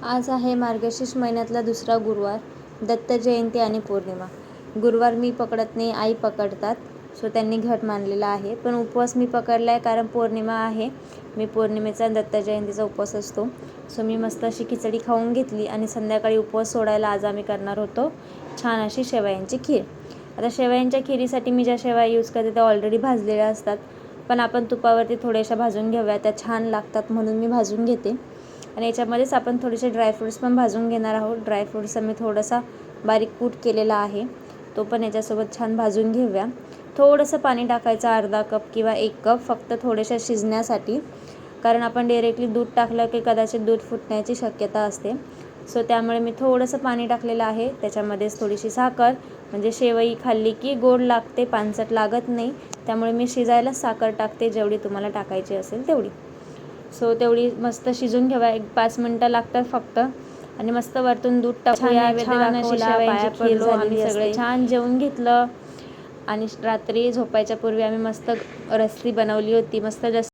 आज आहे मार्गशीर्ष महिन्यातला दुसरा गुरुवार, दत्त जयंती आणि पौर्णिमा. गुरुवार मी पकडत नाही, आई पकडतात. सो त्यांनी घट मानलेला आहे. पण उपवास मी पकडला आहे कारण पौर्णिमा आहे. मी पौर्णिमेचा दत्त जयंतीचा उपवास असतो. सो मी मस्त अशी खिचडी खाऊन घेतली आणि संध्याकाळी उपवास सोडायला आज आम्ही करणार होतो छान अशी शेवयांची खीर. आता शेवयांच्या खिरीसाठी मी ज्या शेवया यूज करते त्या ऑलरेडी भाजलेल्या असतात, पण आपण तुपावरती थोड्याशा भाजून घेऊया, त्या छान लागतात म्हणून मी भाजून घेते. आणि याच्यामध्येच आपण थोडेसे ड्रायफ्रूट्स पण भाजून घेणार आहोत. ड्रायफ्रूट्सचा मी थोडासा बारीक कूट केलेला आहे, तो पण याच्यासोबत छान भाजून घेऊया. थोडंसं पाणी टाकायचं, अर्धा कप किंवा 1 कप, फक्त थोड्याशा शिजण्यासाठी. कारण आपण डायरेक्टली दूध टाकलं की कदाचित दूध फुटण्याची शक्यता असते. सो त्यामुळे मी थोडंसं पाणी टाकलेलं आहे. त्याच्यामध्येच थोडीशी साखर, म्हणजे शेवई खाल्ली की गोड लागते, पानसट लागत नाही. त्यामुळे मी शिजायला साखर टाकते, जेवढी तुम्हाला टाकायची असेल तेवढी. सो तेवढी मस्त शिजून घ्यावा. 1-5 मिनटं लागतात फक्त. आणि मस्त वरतून दूध टाकूया, छान अशी शेवयांची खीर झालेली असते. सगळे छान जेवून घेतलं आणि रात्री झोपायच्या पूर्वी आम्ही मस्त रस्सी बनवली होती. मस्त